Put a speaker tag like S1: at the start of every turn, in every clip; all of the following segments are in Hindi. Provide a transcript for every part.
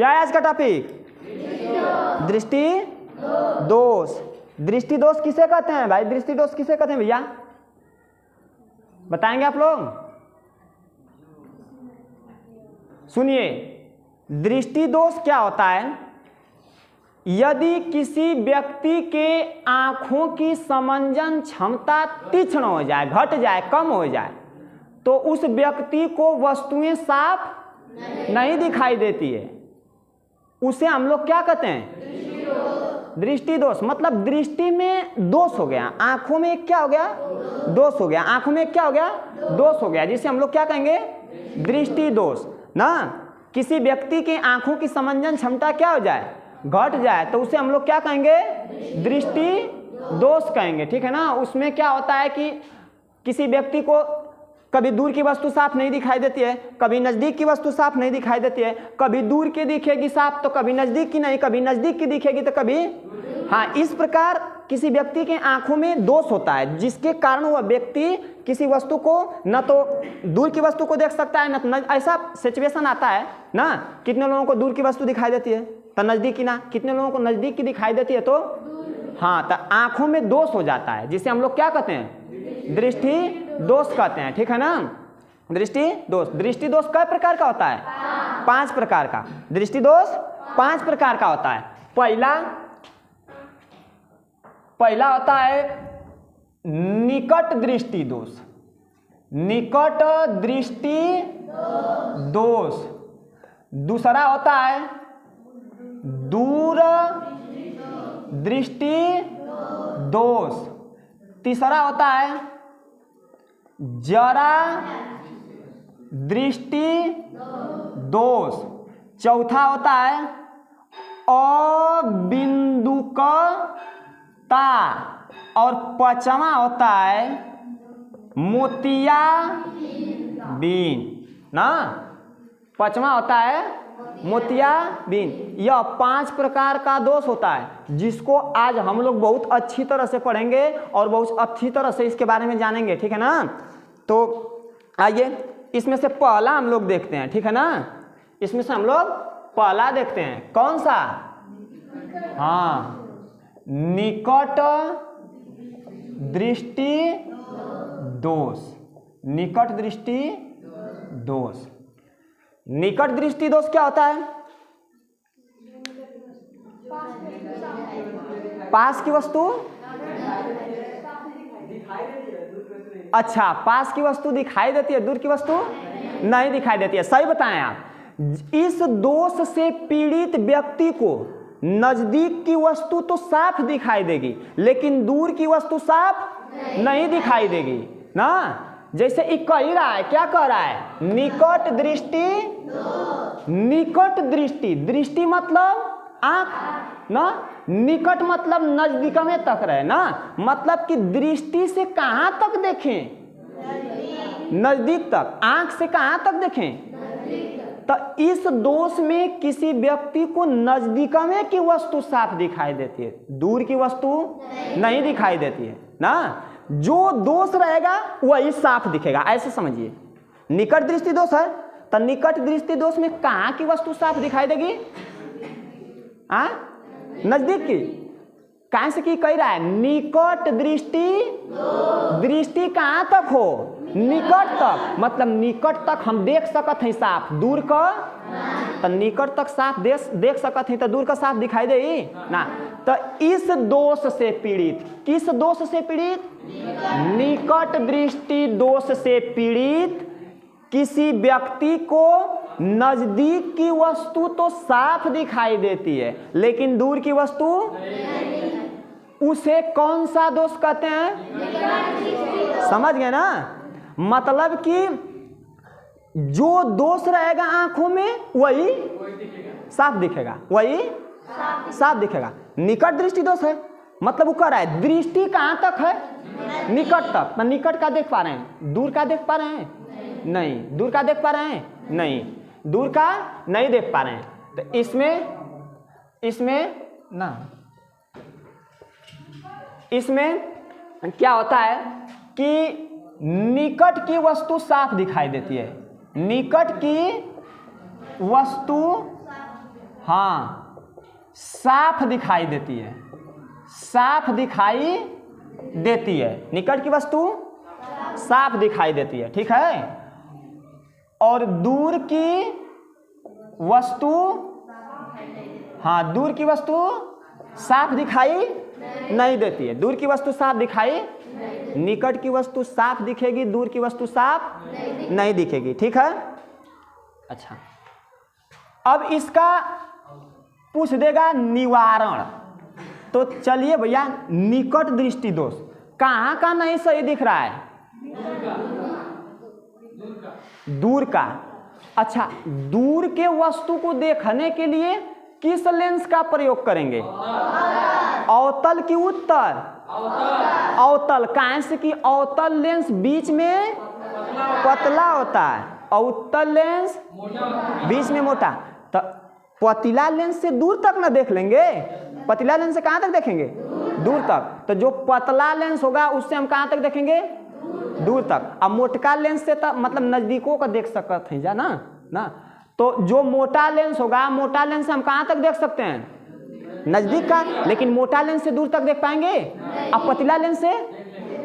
S1: क्या है आज का टॉपिक? दृष्टि दोष। दृष्टि दोष किसे कहते हैं भाई? दृष्टि दोष किसे कहते हैं भैया? बताएंगे आप लोग? सुनिए, दृष्टि दोष क्या होता है? यदि किसी व्यक्ति के आंखों की समंजन क्षमता तीक्ष्ण हो जाए, घट जाए, कम हो जाए, तो उस व्यक्ति को वस्तुएं साफ नहीं दिखाई देती है। उसे हम लोग क्या कहते हैं? दृष्टि दोष। मतलब दृष्टि में दोष हो गया, आंखों में क्या हो गया? दोष हो गया। आंखों में क्या हो गया? दोष हो गया, जिसे हम लोग क्या कहेंगे? दृष्टि दोष ना। किसी व्यक्ति की आंखों की समंजन क्षमता क्या हो जाए? घट जाए, तो उसे हम लोग क्या कहेंगे? दृष्टि दोष कहेंगे, ठीक है ना। उसमें क्या होता है कि किसी व्यक्ति को कभी दूर की वस्तु साफ नहीं दिखाई देती है, कभी नजदीक की वस्तु साफ नहीं दिखाई देती है, कभी दूर की दिखेगी साफ तो कभी नजदीक की नहीं, कभी नजदीक की दिखेगी तो कभी, हाँ, इस प्रकार किसी व्यक्ति के आंखों में दोष होता है, जिसके कारण वह व्यक्ति किसी वस्तु को न तो दूर की वस्तु को देख सकता है, न ऐसा सिचुएशन आता है ना। कितने लोगों को दूर की वस्तु दिखाई देती है तो नजदीक की ना, कितने लोगों को नजदीक की दिखाई देती है तो, हाँ, तो आंखों में दोष हो जाता है, जिसे हम लोग क्या कहते हैं? दृष्टि दोष कहते हैं, ठीक है ना। दृष्टि दोष। दृष्टि दोष कई प्रकार का होता है? 5 प्रकार का। दृष्टि दोष 5 प्रकार का होता है। पहला होता है निकट दृष्टि दोष। निकट दृष्टि दोष। दूसरा होता है दूर दृष्टि दोष। तीसरा होता है जरा दृष्टि दोष। चौथा होता है अबिंदुकता। और 5वां होता है मोतियाबिंद ना। 5वां होता है मोतियाबिंद। यह 5 प्रकार का दोष होता है, जिसको आज हम लोग बहुत अच्छी तरह से पढ़ेंगे और बहुत अच्छी तरह से इसके बारे में जानेंगे, ठीक है ना। तो आइए इसमें से पहला हम लोग देखते हैं, ठीक है ना। इसमें से हम लोग पहला देखते हैं, कौन सा? हाँ, निकट दृष्टि दोष। निकट दृष्टि दोष। निकट दृष्टि दोष क्या होता है? पास की वस्तु, अच्छा, पास की वस्तु दिखाई देती है, दूर की वस्तु नहीं दिखाई देती है। सही बताएं आप। इस दोष से पीड़ित व्यक्ति को नजदीक की वस्तु तो साफ दिखाई देगी, लेकिन दूर की वस्तु साफ नहीं दिखाई देगी ना। जैसे एक कह ही रहा है, क्या कह रहा है? निकट दृष्टि। निकट दृष्टि, दृष्टि मतलब आंख ना, निकट मतलब नजदीक में तक रहे ना। मतलब कि दृष्टि से कहां तक देखें? नजदीक तक। आंख से कहां तक देखें? तो इस दोष में किसी व्यक्ति को नजदीक में की वस्तु साफ दिखाई देती है, दूर की वस्तु नहीं दिखाई देती है ना। जो दोष रहेगा वही साफ दिखेगा, ऐसे समझिए। निकट दृष्टि दोष है तो निकट दृष्टि दोष में कहां की वस्तु साफ दिखाई देगी? नजदीक की। कहां से की कह रहा है? निकट दृष्टि। दृष्टि कहां तक हो? निकट तक। मतलब निकट तक हम देख सकत हैं साफ, दूर का तो निकट तक साफ देख सकत हैं, तो दूर का साफ दिखाई दे ना। तो इस दोष से पीड़ित, किस दोष से पीड़ित? निकट दृष्टि दोष से पीड़ित किसी व्यक्ति को नजदीक की वस्तु तो साफ दिखाई देती है, लेकिन दूर की वस्तु, उसे कौन सा दोष कहते हैं? समझ गए ना। मतलब कि जो दोष रहेगा आंखों में वही साफ दिखेगा, वही साफ दिखेगा। निकट दृष्टि दोष है, मतलब वो कह रहा है दृष्टि कहां तक है? निकट तक। तो निकट का देख पा रहे हैं, दूर का देख पा रहे हैं? नहीं। दूर का देख पा रहे हैं? नहीं। दूर का नहीं देख पा रहे हैं। तो इसमें क्या होता है कि निकट की वस्तु साफ दिखाई देती है। निकट की वस्तु हाँ साफ दिखाई देती है, साफ दिखाई देती है। निकट की वस्तु साफ दिखाई देती है, ठीक है। और दूर की वस्तु, हाँ दूर की वस्तु साफ दिखाई नहीं देती है। दूर की वस्तु साफ दिखाई, निकट की वस्तु साफ दिखेगी, दूर की वस्तु साफ नहीं दिखेगी, ठीक है। अच्छा, अब इसका पूछ देगा निवारण। तो चलिए भैया, निकट दृष्टि दोष कहाँ का नहीं सही दिख रहा है? दूर का। अच्छा, दूर के वस्तु को देखने के लिए किस लेंस का प्रयोग करेंगे? अवतल की उत्तर? अवतल। काहे से कि अवतल लेंस बीच में पतला होता है, अवतल लेंस बीच में मोटा। तो पतला लेंस से दूर तक ना देख लेंगे, पतला लेंस से कहाँ तक देखेंगे? दूर तक। तो जो पतला लेंस होगा उससे हम कहाँ तक देखेंगे? दूर तक। अब मोटका लेंस से तो मतलब नजदीकों का देख सकते हैं जा ना। तो जो मोटा लेंस होगा, मोटा लेंस से हम कहाँ तक देख सकते हैं? नजदीक का। लेकिन मोटा लेंस से दूर तक देख पाएंगे? अब पतला लेंस से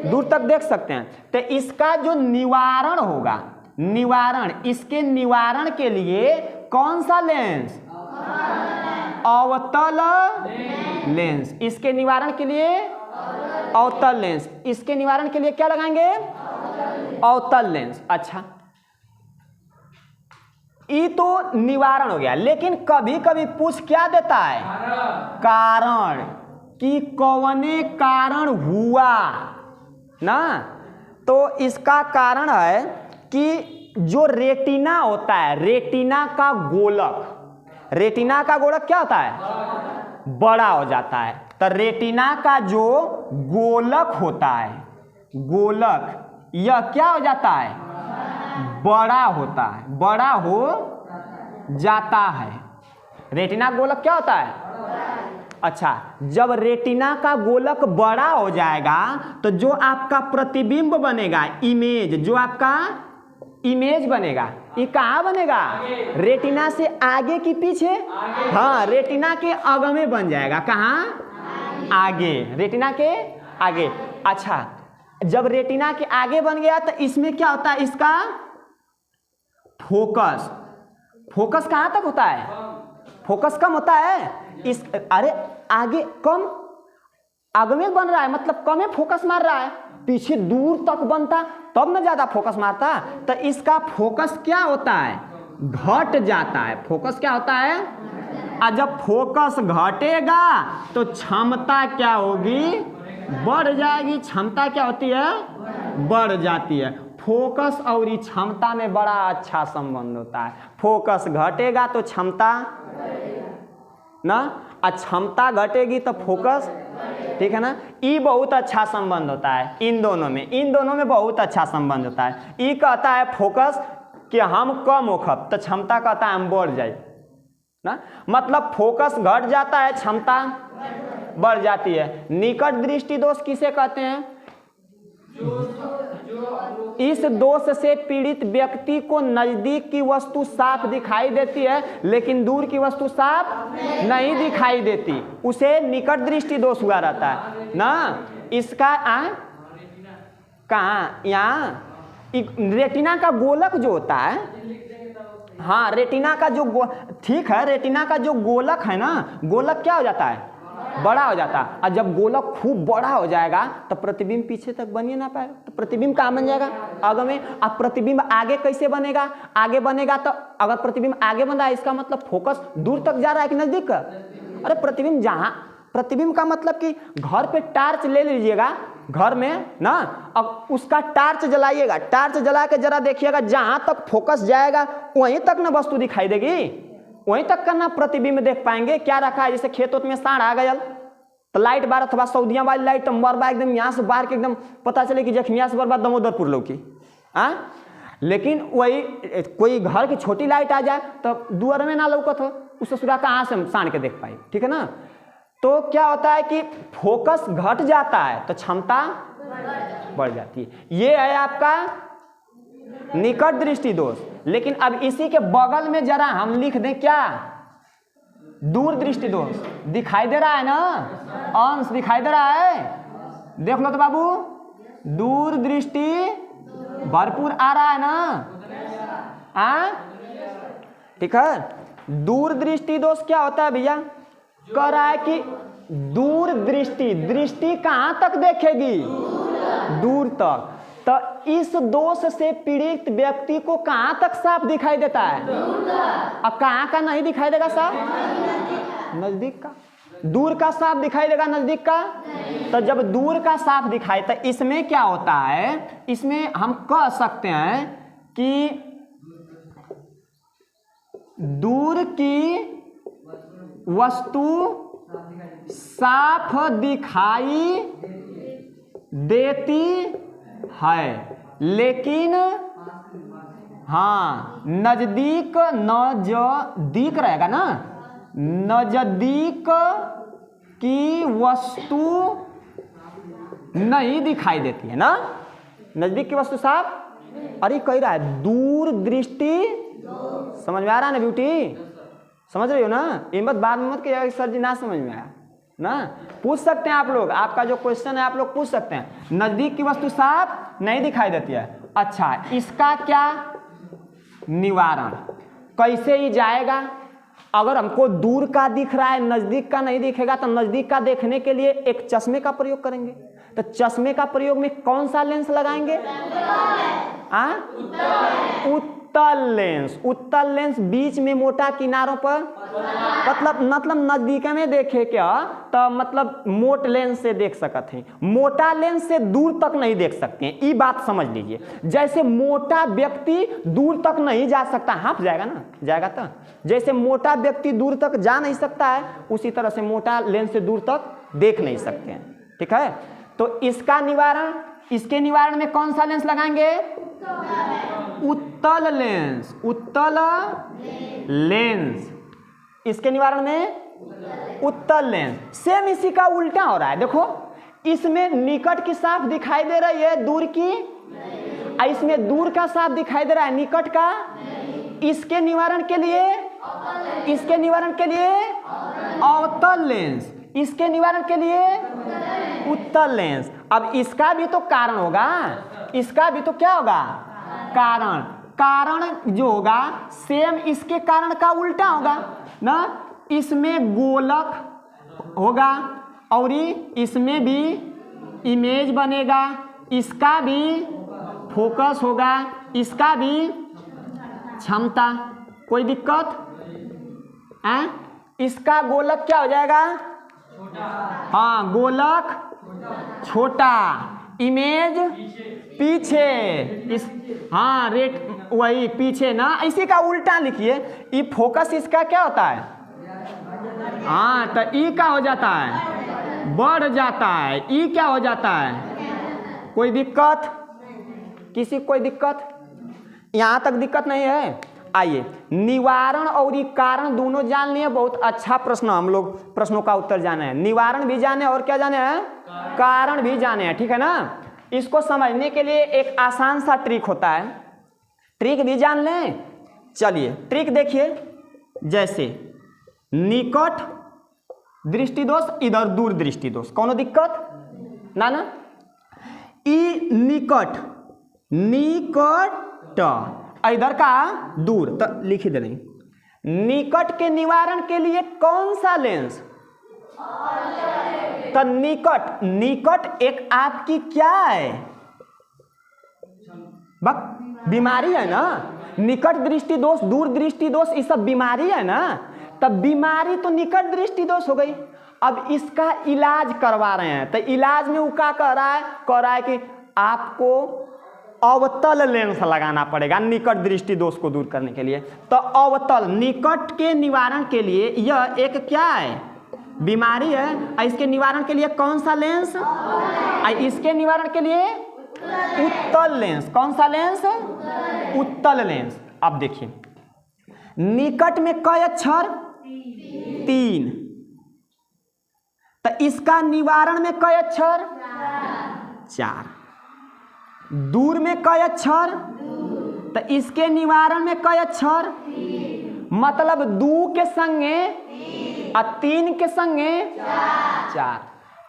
S1: दूर तक देख सकते हैं। तो इसका जो निवारण होगा, निवारण, इसके निवारण के लिए कौन सा लेंस? अवतल लेंस। इसके निवारण के लिए अवतल लेंस। इसके निवारण के लिए क्या लगाएंगे? अवतल लेंस। अच्छा, ये तो निवारण हो गया। लेकिन कभी कभी पूछ क्या देता है? कारण, कि कौने कारण हुआ ना। तो इसका कारण है कि जो रेटिना होता है, रेटिना का गोलक, रेटिना का गोलक क्या होता है? बड़ा हो जाता है। तो रेटिना का जो गोलक होता है, गोलक, यह क्या हो जाता है? बड़ा होता है, बड़ा हो जाता है। रेटिना गोलक क्या होता है? अच्छा, जब रेटिना का गोलक बड़ा हो जाएगा तो जो आपका प्रतिबिंब बनेगा, इमेज, जो आपका इमेज बनेगा, ये कहाँ बनेगा? रेटिना से आगे की पीछे? हाँ, रेटिना के आगे में बन जाएगा। कहाँ? आगे, रेटिना के आगे। अच्छा, जब रेटिना के आगे बन गया तो इसमें क्या होता है? इसका फोकस, फोकस कहाँ तक होता है? फोकस कम होता है। इस अरे आगे कम, आगे में बन रहा है मतलब कम है, फोकस मार रहा है। पीछे दूर तक बनता तब ना ज्यादा फोकस मारता। तो इसका फोकस क्या होता है? घट जाता है। फोकस क्या होता है? और जब फोकस घटेगा तो क्षमता क्या होगी? बढ़ जाएगी। क्षमता क्या होती है? बढ़ जाती है। फोकस और क्षमता में बड़ा अच्छा संबंध होता है। फोकस घटेगा तो क्षमता ना, और क्षमता घटेगी तो फोकस, ठीक है ना। ये बहुत अच्छा संबंध होता है इन दोनों में, इन दोनों में बहुत अच्छा संबंध होता है। ये कहता है फोकस कि हम कम होखब, तो क्षमता कहता है हम बढ़ जाए ना। मतलब फोकस घट जाता है, क्षमता बढ़ जाती है। निकट दृष्टि दोष किसे कहते हैं? इस दोष से पीड़ित व्यक्ति को नजदीक की वस्तु साफ दिखाई देती है लेकिन दूर की वस्तु साफ नहीं दिखाई देती, उसे निकट दृष्टि दोष हुआ रहता है ना। इसका कहाँ? यहाँ रेटिना का गोलक जो होता है, हाँ रेटिना का जो ठीक है, रेटिना का जो गोलक है ना, गोलक क्या हो जाता है? बड़ा हो जाता है। और जब गोलक खूब बड़ा हो जाएगा तो प्रतिबिंब पीछे तक बन ही ना पाएगा। तो प्रतिबिंब कहाँ बन जाएगा? आगे में। अब प्रतिबिंब आगे कैसे बनेगा? आगे बनेगा तो अगर प्रतिबिंब आगे बन रहा है इसका मतलब फोकस दूर तक जा रहा है कि नजदीक का? अरे प्रतिबिंब जहाँ, प्रतिबिंब का मतलब कि घर पे टार्च ले लीजिएगा, घर में ना, अब उसका टार्च जलाइएगा, टार्च जला के जरा देखिएगा, जहां तक फोकस जाएगा वहीं तक ना वस्तु दिखाई देगी, वहीं तक का ना प्रतिबिंब देख पाएंगे। क्या रखा है? जैसे खेत में सांड आ गया तो लाइट बार अथवा सऊदिया वाली लाइट तो मरबा एकदम यहाँ से बाहर के एकदम पता चले कि जखमिया से बर्बाद दमोदरपुर लौकी। लेकिन वही कोई घर की छोटी लाइट आ जाए तो दुआर में ना लौकत हो, उससे सुरा कहाँ से सांड के देख पाए, ठीक है ना। तो क्या होता है कि फोकस घट जाता है तो क्षमता बढ़ जाती है। ये है आपका निकट दृष्टि दोष। लेकिन अब इसी के बगल में जरा हम लिख दें क्या? दूर दृष्टि दोष दिखाई दे रहा है ना, अंश दिखाई दे रहा है, देख लो तो बाबू, दूर दृष्टि भरपूर आ रहा है ना, ठीक है। दूर दृष्टि दोष क्या होता है भैया, कह रहा है कि दूर दृष्टि, दृष्टि कहां तक देखेगी, दूर तक। तो इस दोष से पीड़ित व्यक्ति को कहां तक साफ दिखाई देता है, अब कहां का नहीं दिखाई देगा साफ, नजदीक का, दूर का साफ दिखाई देगा, नजदीक का। तो जब दूर का साफ दिखाई, तो इसमें क्या होता है, इसमें हम कह सकते हैं कि दूर की वस्तु साफ दिखाई देती है, लेकिन हाँ नजदीक रहेगा ना, नजदीक की वस्तु नहीं दिखाई देती है ना, नजदीक की वस्तु साफ। अरे कह रहा है दूर दृष्टि, समझ में आ रहा है ना ब्यूटी, समझ रही हो ना, ये मत बाद में मत कि सर जी ना समझ में आया ना, पूछ सकते हैं आप लोग, आपका जो क्वेश्चन है आप लोग पूछ सकते हैं। नजदीक की वस्तु साफ नहीं दिखाई देती है, अच्छा इसका क्या निवारण, कैसे ही जाएगा। अगर हमको दूर का दिख रहा है, नजदीक का नहीं दिखेगा, तो नजदीक का देखने के लिए एक चश्मे का प्रयोग करेंगे। तो चश्मे का प्रयोग में कौन सा लेंस लगाएंगे, उत्तल लेंस। उत्तल लेंस बीच में मोटा, किनारों पर मतलब नजदीक में देखे क्या, तो मतलब मोट लेंस से देख सकते हैं, मोटा लेंस से दूर तक नहीं देख सकते हैं, ये बात समझ लीजिए। जैसे मोटा व्यक्ति दूर तक नहीं जा सकता, हाँफ जाएगा ना, जाएगा तो, जैसे मोटा व्यक्ति दूर तक जा नहीं सकता है, उसी तरह से मोटा लेंस से दूर तक देख नहीं सकते हैं, ठीक है। तो इसका निवारण, इसके निवारण में कौन सा लेंस लगाएंगे, उत्तल लेंस, उत्तल लेंस, इसके निवारण में उत्तल लेंस। सेम इसी का उल्टा हो रहा है, देखो इसमें निकट की साफ दिखाई दे रही है, दूर की, इसमें दूर का साफ दिखाई दे रहा है, निकट का। इसके निवारण के लिए, इसके निवारण के लिए अवतल लेंस, इसके निवारण के लिए उत्तल लेंस। अब इसका भी तो कारण होगा, इसका भी तो क्या होगा, कारण। कारण जो होगा सेम इसके कारण का उल्टा होगा ना, इसमें गोलक होगा और इसमें भी इमेज बनेगा, इसका भी फोकस होगा, इसका भी क्षमता। कोई दिक्कत है, इसका गोलक क्या हो जाएगा, हाँ गोलक छोटा, इमेज पीछे, इस हाँ रेट वही पीछे ना, इसी का उल्टा लिखिए। ई फोकस इसका क्या होता है, हाँ तो ई क्या हो जाता है, बढ़ जाता है, ई क्या हो जाता है। कोई दिक्कत, किसी कोई दिक्कत, यहाँ तक दिक्कत नहीं है। आइए निवारण और कारण दोनों जान लिए, बहुत अच्छा प्रश्न, हम लोग प्रश्नों का उत्तर जाने हैं, निवारण भी जाने और क्या जाने हैं, कारण भी जाने हैं, ठीक है ना। इसको समझने के लिए एक आसान सा ट्रिक होता है, ट्रिक भी जान लें। चलिए ट्रिक देखिए, जैसे निकट दृष्टि दोष, इधर दूर दृष्टि दोष, कौनो दिक्कत ना ना। ई निकट, निकट इधर का दूर, तो लिख ही दे रही, निकट के निवारण के लिए कौन सा लेंस, तो निकट, निकट एक आपकी क्या है, बक बीमारी है ना, निकट दृष्टि दोष, दूर दृष्टि दोष, ये सब बीमारी है ना, तब बीमारी तो निकट दृष्टि दोष हो गई। अब इसका इलाज करवा रहे हैं, तो इलाज में वो क्या कह रहा है कि आपको अवतल लेंस लगाना पड़ेगा निकट दृष्टि दोष को दूर करने के लिए। तो अवतल, निकट के निवारण के लिए यह एक क्या है, बीमारी है, इसके निवारण के लिए कौन सा लेंस, इसके निवारण के लिए उत्तल लेंस। कौन सा लेंस, उत्तल लेंस। अब देखिए निकट में कई अक्षर, 3, तो इसका निवारण में कई अक्षर, 4। दूर में कई अक्षर, तो इसके निवारण में कई अक्षर, मतलब दू के संगे और 3 के संगे 4।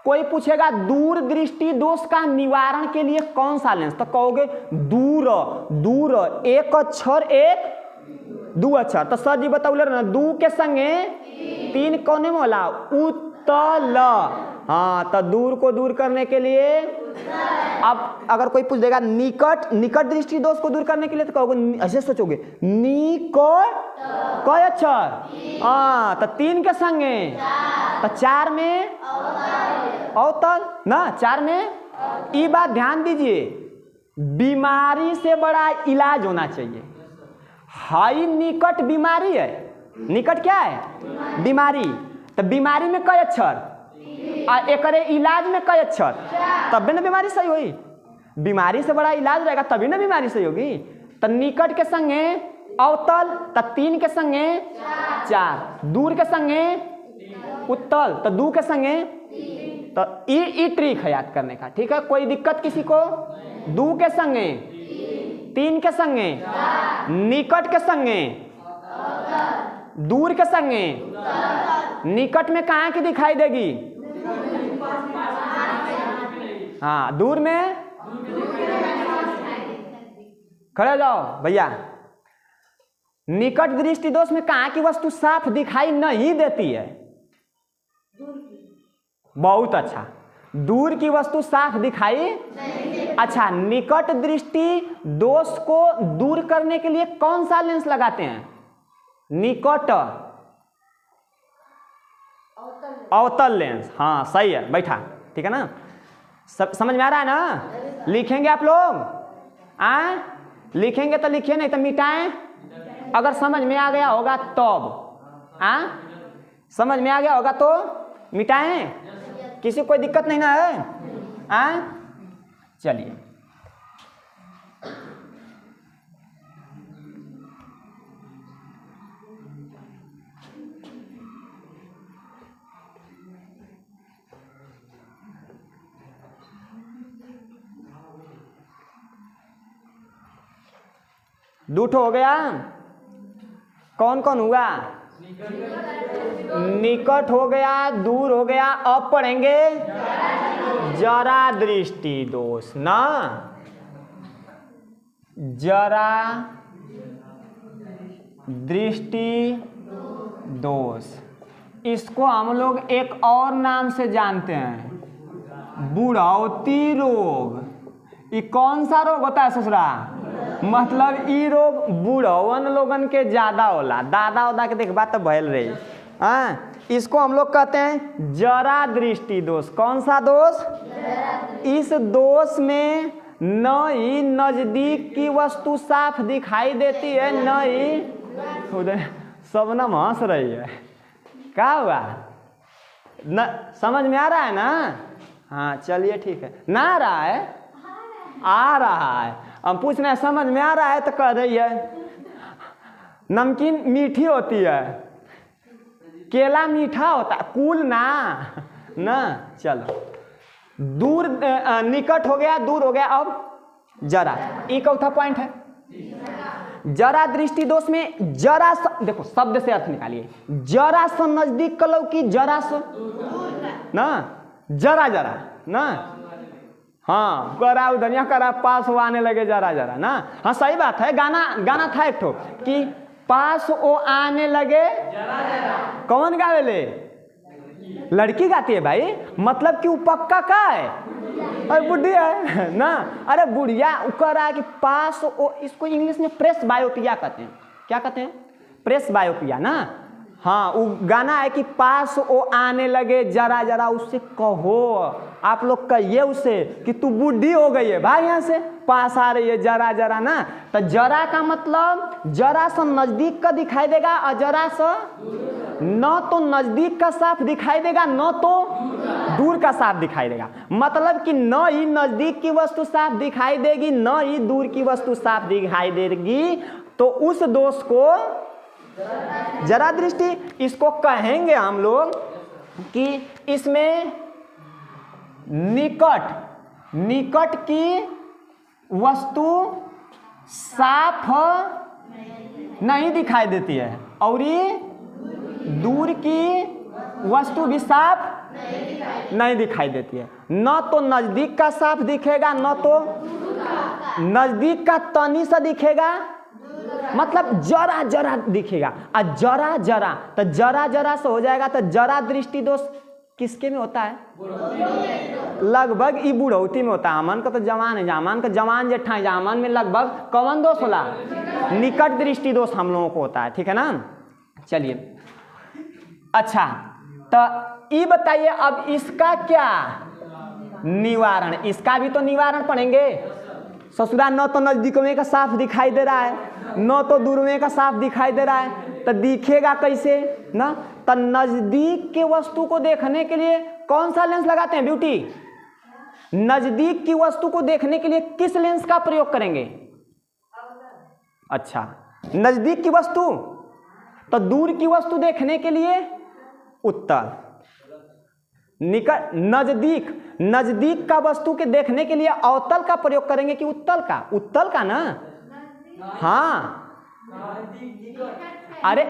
S1: कोई पूछेगा दूर दृष्टि दोष का निवारण के लिए कौन सा लेंस, तो कहोगे दूर। दूर एक अक्षर एक दू अक्षर, तो सर जी बताओ ना, दू के संगे 3 कौन में होला, उत्तल। हाँ, तो दूर को दूर करने के लिए, अब अगर कोई पूछ देगा निकट, निकट दृष्टि दोष को दूर करने के लिए, तो कहोगे ऐसे सोचोगे निकट कई अक्षर, हाँ, तो 3 के संगे, तो 4 में अवतल ना, 4 में। ये बात ध्यान दीजिए, बीमारी से बड़ा इलाज होना चाहिए। हाई निकट बीमारी है, निकट क्या है, बीमारी, तो बीमारी में कई अक्षर और एकरे इलाज में कई अक्षर, तब ना बीमारी सही होगी। बीमारी से बड़ा इलाज रहेगा तभी ना बीमारी सही होगी। तो निकट के संगे अवतल, तो 3 के संगे 4, दूर के संगे उत्तल, तो 2 के संगे, तो ये ट्रिक है याद करने का, ठीक है। कोई दिक्कत किसी को, 2 के संगे 3 के संगे, निकट के संगे, दूर के संगे, निकट में कहाँ की दिखाई देगी, हाँ, दूर में, खड़े हो जाओ भैया। निकट दृष्टि दोष में कहाँ की वस्तु साफ दिखाई नहीं देती है, बहुत अच्छा, दूर की वस्तु साफ दिखाई, अच्छा। निकट दृष्टि दोष को दूर करने के लिए कौन सा लेंस लगाते हैं, निकट अवतल लेंस, हाँ सही है, बैठा, ठीक है ना, सब समझ में आ रहा है ना। लिखेंगे आप लोग, लिखेंगे तो लिखिए, नहीं तो मिटाएं। अगर समझ में आ गया होगा तब, समझ में आ गया होगा तो मिटाएं, किसी कोई दिक्कत नहीं ना है, चलिए। दूठो हो गया, कौन कौन हुआ, निकट हो गया, दूर हो गया। अब पढ़ेंगे जरा दृष्टि दोष ना, जरा दृष्टि दोष, इसको हम लोग एक और नाम से जानते हैं, बुढ़ौती रोग। ये कौन सा रोग होता है ससुरा, मतलब ई रोग बूढ़वन लोगन के ज्यादा होला, दादा उदा के देखबा तो भयल रही, इसको हम लोग कहते हैं जरा दृष्टि दोष। कौन सा दोष, इस दोष में न ही नजदीक की वस्तु साफ दिखाई देती है, न ही उधर, सब ना हंस रही है, क्या हुआ, न समझ में आ रहा है ना, हाँ चलिए ठीक है, ना आ रहा है, आ रहा है, हम पूछ रहे हैं समझ में आ रहा है तो कह रही है नमकीन मीठी होती है, केला मीठा होता है, कूल ना, चलो। दूर निकट हो गया, दूर हो गया, अब जरा, ये चौथा पॉइंट है। जरा दृष्टि दोष में जरा देखो शब्द से अर्थ निकालिए, जरा सा नजदीक कलो की जरा सा ना, जरा जरा ना, हाँ करा उधनिया करा पास वो आने लगे जरा जरा ना, हाँ सही बात है। गाना था एक ठो कि पास वो आने लगे जरा जरा, कौन गावे ले, लड़की गाती है भाई, मतलब कि वो पक्का का है, अरे बुढ़ी है ना, अरे बुढ़िया करा कि पास वो, इसको इंग्लिश में प्रेस बायोपिया कहते हैं, क्या कहते हैं, प्रेस बायोपिया ना, हाँ वो गाना है कि पास वो आने लगे जरा जरा, उससे कहो, आप लोग कहिए उसे कि तू बूढ़ी हो गई है भाई, यहाँ से पास आ रही है जरा जरा ना। तो जरा का मतलब जरा सा नजदीक का दिखाई देगा और जरा सा न तो नजदीक का साफ दिखाई देगा न तो दूर का साफ दिखाई देगा, मतलब कि न ही नजदीक की वस्तु साफ दिखाई देगी न ही दूर की वस्तु साफ दिखाई देगी, तो उस दोष को जरा दृष्टि, इसको कहेंगे हम लोग कि इसमें निकट की वस्तु साफ नहीं दिखाई देती है और ये दूर की वस्तु भी साफ नहीं दिखाई देती है। न तो नजदीक का साफ दिखेगा, न तो नजदीक का तनी सा दिखेगा, मतलब जरा जरा दिखेगा। और जरा जरा, तो जरा जरा से हो जाएगा। तो जरा दृष्टि दोष किसके में होता है? लगभग ई बुढ़ौती में होता है। अमन का तो जवान है, जामान का जवान जेठा है, जामान में लगभग कौन दोष होला? निकट दृष्टि दोष हम लोगों को होता है। ठीक है ना? चलिए, अच्छा, तो ये बताइए अब इसका क्या निवारण? इसका भी तो निवारण पढ़ेंगे। ससुरा न तो नजदीक में का साफ दिखाई दे रहा है, न तो दूर में का साफ दिखाई दे रहा है, तो दिखेगा कैसे ना? तो नजदीक के वस्तु को देखने के लिए कौन सा लेंस लगाते हैं ब्यूटी? नजदीक की वस्तु को देखने के लिए किस लेंस का प्रयोग करेंगे? अच्छा, नजदीक की वस्तु। तो दूर की वस्तु देखने के लिए उत्तल। निकट नजदीक का वस्तु के देखने के लिए अवतल का प्रयोग करेंगे कि उत्तल का? उत्तल का ना। हाँ, अरे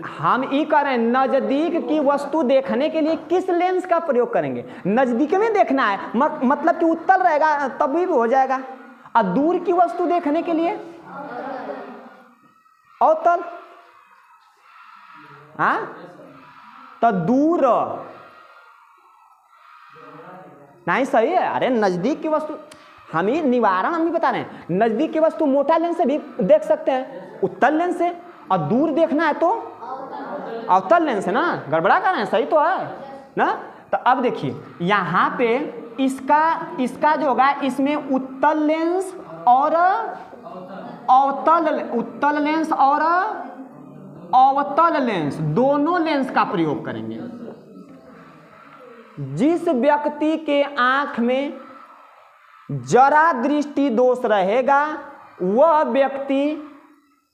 S1: हम ये कह रहे हैं नजदीक की वस्तु देखने के लिए किस लेंस का प्रयोग करेंगे? नजदीक में देखना है, मतलब कि उत्तल रहेगा तभी हो जाएगा। और दूर की वस्तु देखने के लिए अवतल। हाँ, तो दूर नहीं सही है। अरे नजदीक की वस्तु हम ही निवारण हम ही बता रहे हैं। नजदीक की वस्तु मोटा लेंस से भी देख सकते हैं, उत्तल लेंस से। और दूर देखना है तो अवतल लेंस है ना। गड़बड़ा कर रहे हैं? सही तो है ना। तो अब देखिए यहाँ पे इसका जो होगा, इसमें उत्तल लेंस और उत्तल लेंस और अवतल लेंस दोनों लेंस का प्रयोग करेंगे। जिस व्यक्ति के आंख में जरा दृष्टि दोष रहेगा वह व्यक्ति,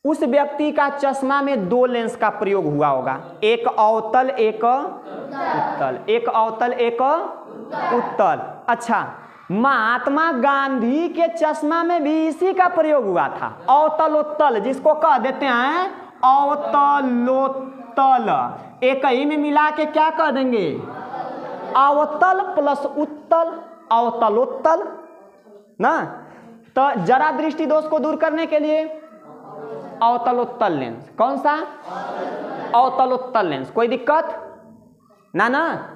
S1: उस व्यक्ति का चश्मा में दो लेंस का प्रयोग हुआ होगा, एक अवतल एक उत्तल, एक अवतल एक उत्तल। अच्छा, महात्मा गांधी के चश्मा में भी इसी का प्रयोग हुआ था, अवतलोत्तल, जिसको कह देते हैं अवतलोत्तल। एक ही में मिला के क्या कह देंगे? अवतल प्लस उत्तल, अवतलोत्तल ना। तो जरा दृष्टि दोष को दूर करने के लिए अवतलोत्तल लेंस। कौन सा? अवतलोत्तल लेंस। कोई दिक्कत ना?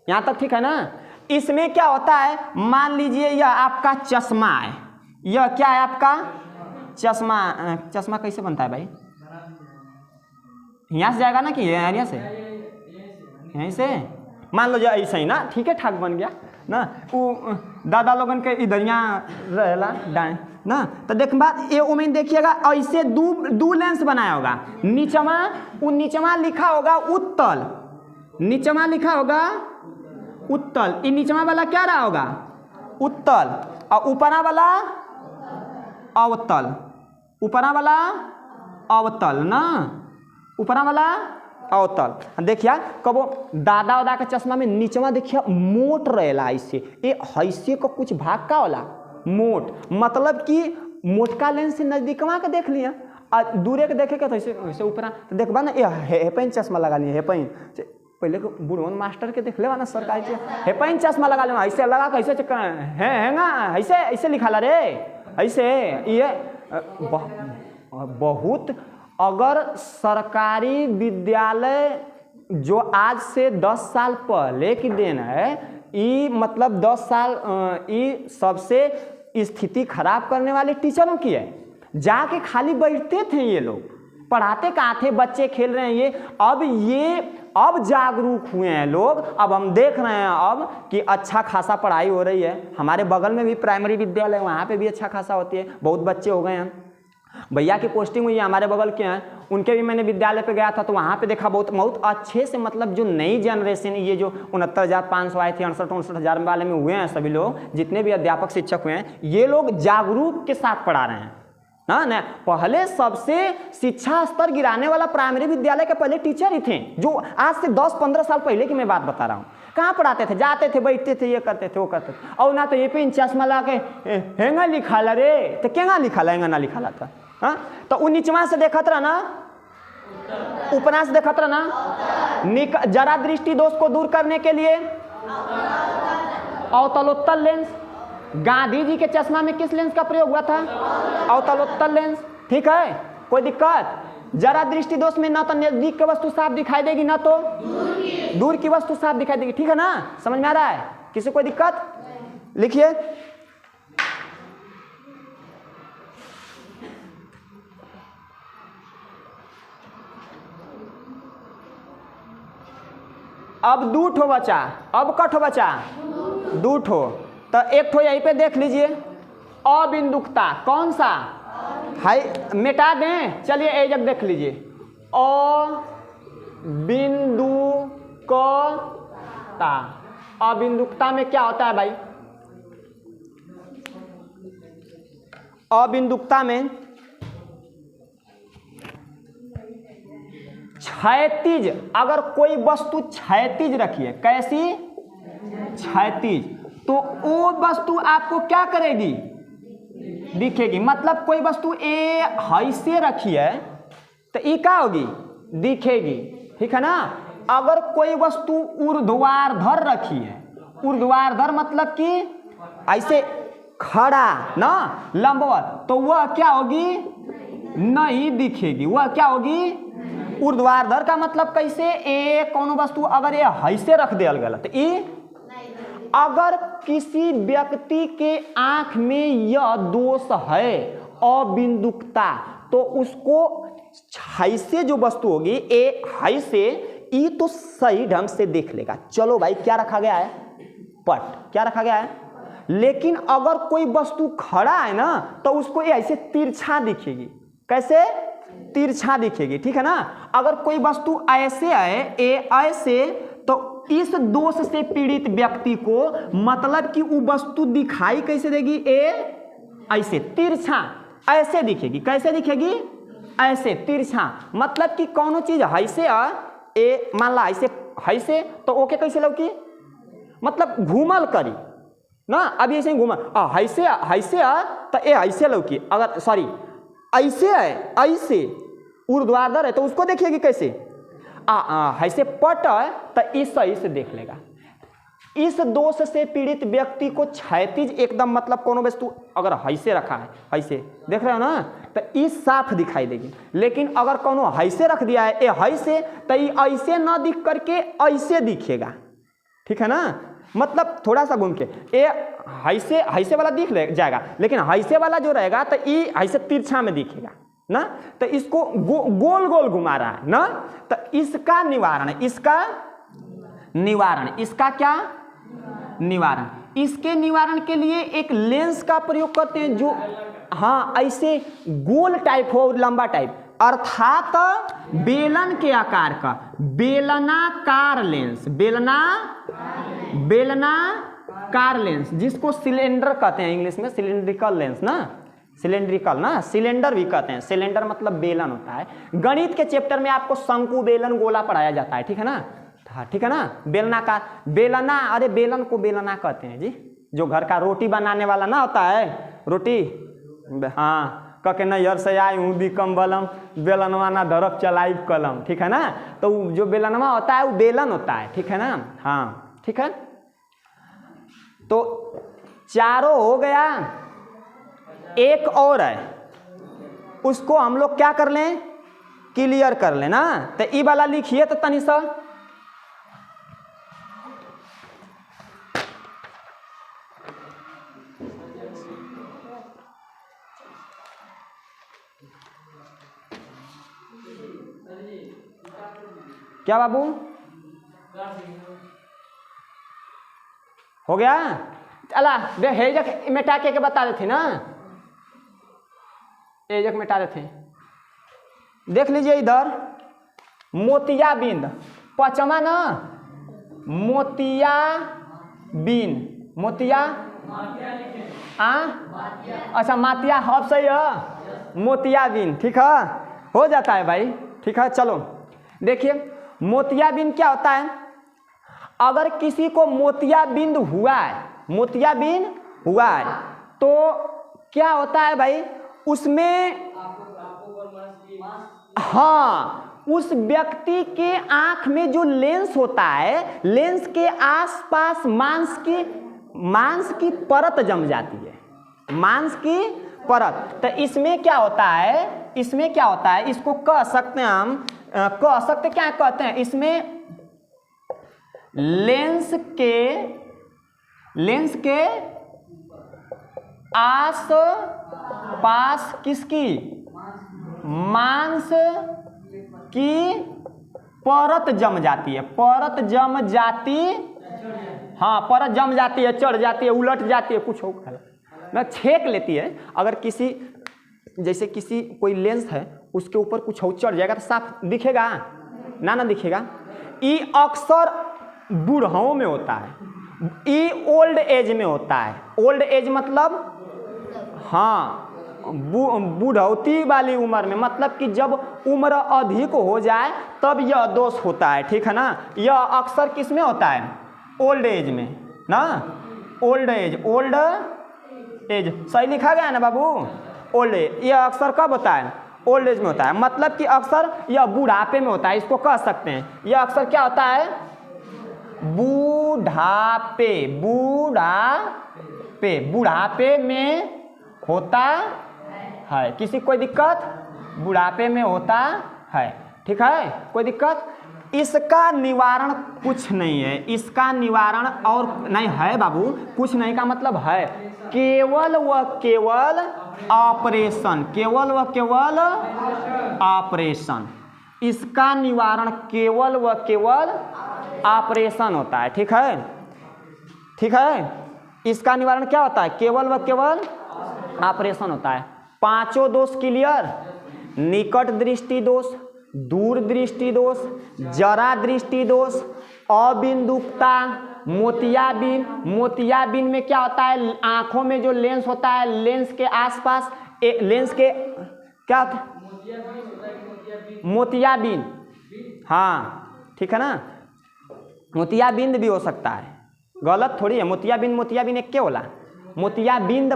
S1: यहां तक ठीक है ना? इसमें क्या होता है, मान लीजिए यह आपका चश्मा है, यह क्या है आपका चश्मा। चश्मा कैसे बनता है भाई? यहां से जाएगा ना कि यहां से? यहीं से मान लो जो ऐसे ही ना, ठीक है, ठाक बन गया ना। वो दादा लोगन के इधरिया रहेला डाएं ना। तो देख बात ये उमें देखिएगा, ऐसे दू लेंस बनाया होगा। नीचमा लिखा होगा उत्तल, नीचमा लिखा होगा उत्तल। ये नीचमा वाला क्या रहा होगा? उत्तल। और ऊपरा वाला अवतल, ऊपरा वाला अवतल ना, ऊपरा वाला अवतल। देखिए कबो दादा वादा का चश्मा में नीचवा देखिए मोट रहेला, ऐसे ये हैसे को कुछ भाग का होला मोट, मतलब कि मोटका लेंस से नजदीकवा के देख लिया और दूरे के देखेगा तो ऐसे ऊपरा। तो देखबा ना, ये हेपेन चश्मा लगा लिया, हेपेन पहले को बुढ़वन मास्टर के देख लेवा ना सरकारी से, हेपेन चश्मा लगा लेवा, ऐसे लगा कैसे चक्कर है ना, ऐसे लिखा ला रे, ऐसे ये बहुत। अगर सरकारी विद्यालय जो आज से 10 साल पहले की देन है, ये मतलब 10 साल ये सबसे स्थिति खराब करने वाले टीचरों की है। जाके खाली बैठते थे ये लोग, पढ़ाते कहाँ थे? बच्चे खेल रहे हैं ये अब जागरूक हुए हैं लोग। अब हम देख रहे हैं अब कि अच्छा खासा पढ़ाई हो रही है। हमारे बगल में भी प्राइमरी विद्यालय, वहाँ पे भी अच्छा खासा होती है, बहुत बच्चे हो गए हैं। भैया की पोस्टिंग हुई है, हमारे बगल के हैं, उनके भी मैंने विद्यालय पे गया था तो वहाँ पे देखा बहुत अच्छे से, मतलब जो नई जनरेशन, ये जो 69,500 आए थे, 68,000 वाले में हुए हैं सभी लोग, जितने भी अध्यापक शिक्षक हुए हैं, ये लोग जागरूक के साथ पढ़ा रहे हैं ना। पहले सबसे शिक्षा स्तर गिराने वाला प्राइमरी विद्यालय के पहले टीचर ही थे, जो आज से 10-15 साल पहले की मैं बात बता रहा हूँ। कहाँ पढ़ाते थे? जाते थे, बैठते थे, ये करते थे, वो करते थे। और ना तो ये पे चश्मा ला के हेंगा लिखा ला रे, तो क्या लिखा ला, हेंगा ना लिखा ला था। हाँ, तो उन नीचवा से देखत रहा ना, उपनाश देखत रहा ना। जरा दृष्टि दोष को दूर करने के लिए अवतलोत्तल लेंस। गांधी जी के चश्मा में किस लेंस का प्रयोग हुआ था? अवतलोत्तल लेंस। ठीक है, कोई दिक्कत? जरा दृष्टि दोष में ना तो नजदीक की वस्तु साफ दिखाई देगी ना तो दूर की वस्तु साफ दिखाई देगी। ठीक है ना, समझ में आ रहा है? किसी कोई दिक्कत? लिखिए, अब दू ठो बचा, अब का ठो बचा? दू ठो। तो एक ठो यहीं पे देख लीजिए, अबिंदुकता। कौन सा? हाई मिटा दें, चलिए एक जगह देख लीजिए, अबिंदुकता। अबिंदुकता में क्या होता है भाई? अबिंदुकता में क्षैतिज, अगर कोई वस्तु क्षैतिज रखी है, कैसी? क्षैतिज, तो वो वस्तु आपको क्या करेगी? दिखेगी। मतलब कोई वस्तु ए ऐसे रखी है तो ये क्या होगी? दिखेगी। ठीक है ना। अगर कोई वस्तु ऊर्ध्वाधर रखी है, ऊर्ध्वाधर मतलब कि ऐसे खड़ा ना, लंबवत, तो वह क्या होगी? नहीं दिखेगी। वह क्या होगी? ऊर्ध्वाधर का मतलब कैसे? ए कौन वस्तु अगर ये ऐसे रख दे गलत, ये अगर किसी व्यक्ति के आंख में यह दोष है अबिंदुकता, तो उसको ऐसे जो वस्तु होगी ए ऐसे, ये तो सही ढंग से देख लेगा। चलो भाई, क्या रखा गया है? पट। क्या रखा गया है? लेकिन अगर कोई वस्तु खड़ा है ना, तो उसको ये ऐसे तिरछा दिखेगी। कैसे? तिरछा दिखेगी। ठीक है ना। अगर कोई वस्तु ऐसे है, ए ऐसे, तो इस दोष से पीड़ित व्यक्ति को मतलब कि वो वस्तु दिखाई कैसे देगी? ए ऐसे तिरछा, ऐसे दिखेगी। कैसे दिखेगी? ऐसे तिरछा। मतलब कि कौनो चीज ऐसे ए मान ला ऐसे ऐसे, तो ओके कैसे लौकी? मतलब घूमल करी ना, अभी ऐसे घूमल ऐसे ऐसे तो ए ऐसे लौकी। अगर सॉरी ऐसे है, ऐसे ऊर्ध्वाधर है, तो उसको देखिएगी कैसे? ऐसे पट है तो इस सही से देख लेगा। इस दोष से पीड़ित व्यक्ति को क्षैतिज एकदम, मतलब कोनो वस्तु अगर ऐसे रखा है, ऐसे देख रहे हो ना, तो इस साफ दिखाई देगी। लेकिन अगर कोनो ऐसे रख दिया है, ए ऐसे, तो ये ऐसे ना दिख करके ऐसे दिखेगा। ठीक है ना। मतलब थोड़ा सा घूम के ए ऐसे ऐसे वाला दिख जाएगा, लेकिन ऐसे वाला जो रहेगा तो ये ऐसे तिरछा में दिखेगा ना। तो इसको गोल गोल घुमा रहा है ना, तो इसका निवारण, इसका निवारण, इसका क्या निवारण? इसके निवारण के लिए एक लेंस का प्रयोग करते हैं जो हाँ ऐसे गोल टाइप हो, लंबा टाइप, अर्थात बेलन के आकार का बेलनाकार लेंस। बेलनाकार लेंस, जिसको सिलेंडर कहते हैं इंग्लिश में, सिलेंड्रिकल लेंस ना, सिलेंड्रिकल ना, सिलेंडर भी कहते हैं। सिलेंडर मतलब बेलन होता है। गणित के चैप्टर में आपको शंकु, बेलन, गोला पढ़ाया जाता है। ठीक है ना। ठीक है ना। बेलनाकार, बेलना, अरे बेलन को बेलना कहते हैं जी। जो घर का रोटी बनाने वाला ना होता है, रोटी, हाँ, कके नैहर से आई हूँ दिकम बलम, बेलनवा ना धरप चलाई कलम। ठीक है ना। तो जो बेलनवा होता है वो बेलन होता है। ठीक है ना। हाँ ठीक है। तो चारों हो गया, एक और है, उसको हम लोग क्या कर लें? क्लियर कर लें ना। तो ई वाला लिखिए तो तनी सा, क्या बाबू हो गया? चला दे हेजक मिटा के बता देते ना, हेजक मिटा देते। देख लीजिए इधर मोतिया बिंद, पचमा ना, मोतिया बिन, मोतिया अच्छा मातिया हब सही है, मोतिया बिन। ठीक है, हो जाता है भाई। ठीक है, चलो देखिए मोतियाबिंद क्या होता है। अगर किसी को मोतियाबिंद हुआ है, मोतियाबिंद हुआ है, तो क्या होता है भाई? उसमें हाँ उस व्यक्ति के आंख में जो लेंस होता है, लेंस के आसपास मांस की परत जम जाती है, मांस की परत। तो इसमें क्या होता है, इसमें क्या होता है, इसको कह सकते हैं हम, कह सकते क्या कहते हैं, इसमें लेंस के आस पास किसकी, मांस की परत जम जाती है, परत जम जाती, हाँ परत जम जाती है, चढ़ जाती है, उलट जाती है, कुछ हो मैं छेक लेती है। अगर किसी जैसे किसी कोई लेंस है उसके ऊपर कुछ हो चढ़ जाएगा तो साफ दिखेगा ना दिखेगा। ये अक्सर बूढ़ों में होता है, ये ओल्ड एज में होता है। ओल्ड एज मतलब हाँ बूढ़ौती वाली उम्र में, मतलब कि जब उम्र अधिक हो जाए तब यह दोष होता है, ठीक है ना। यह अक्सर किस में होता है, ओल्ड एज में ना, ओल्ड एज सही लिखा गया है ना बाबू, ओल्ड एज। यह अक्सर कब होता है, ओल्ड एज में होता है, मतलब कि अक्सर यह बुढ़ापे में होता है, इसको कह सकते हैं। यह अक्सर क्या होता है, बुढ़ापे में होता है। किसी कोई दिक्कत, बुढ़ापे में होता है, ठीक है, कोई दिक्कत। इसका निवारण कुछ नहीं है, इसका निवारण और नहीं है बाबू, कुछ नहीं का मतलब है केवल व केवल ऑपरेशन, केवल व केवल ऑपरेशन। इसका निवारण केवल व केवल ऑपरेशन होता है, ठीक है, ठीक है। इसका निवारण क्या होता है, केवल व केवल ऑपरेशन होता है। पांचों दोष क्लियर, निकट दृष्टि दोष, दूर दृष्टि दोष, जरा दृष्टि दोष, अबिंदुकता, मोतियाबिंद। मोतियाबिंद में क्या होता है, आंखों में जो लेंस होता है, लेंस के आसपास लेंस के क्या होता है, मोतियाबिंद, हाँ ठीक है ना, मोतियाबिंद भी हो सकता है, गलत थोड़ी है। मोतियाबिंद एक क्या बोला, मोतियाबिंद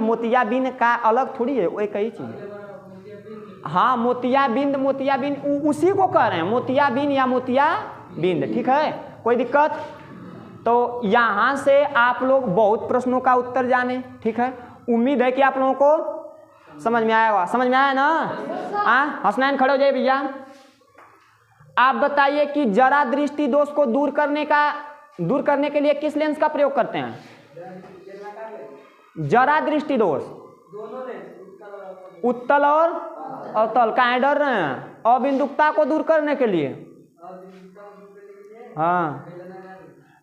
S1: का अलग थोड़ी है, वो एक ही चीज है। हाँ मोतियाबिंद उसी को कह रहे हैं, मोतियाबिंद या मोतियाबिंद, ठीक है, कोई दिक्कत। तो यहाँ से आप लोग बहुत प्रश्नों का उत्तर जाने, ठीक है। उम्मीद है कि आप लोगों को समझ में आया होगा, समझ में आया ना। हसनैन खड़े हो जाइए भैया। आप बताइए कि जरा दृष्टि दोष को दूर करने के लिए किस लेंस का प्रयोग करते हैं, जरा दृष्टि दोष, उत्तल और अवतल, काहे डर रहे हैं, अबिंदुकता को दूर करने के लिए, हाँ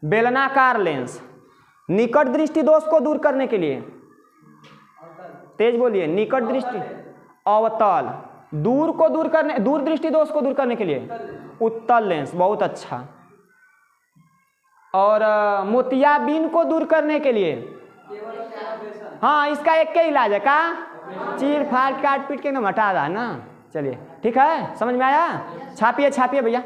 S1: बेलनाकार लेंस, निकट दृष्टि दोष को दूर करने के लिए, तेज बोलिए, निकट दृष्टि, अवतल, दूर दृष्टि दोष को दूर करने के लिए उत्तल लेंस, बहुत अच्छा। और मोतियाबिंद को दूर करने के लिए, हाँ इसका एक के इलाज है का, चीर फाड़ काट पीट के एकदम हटा रहा है ना। चलिए ठीक है, समझ में आया, छापिए भैया।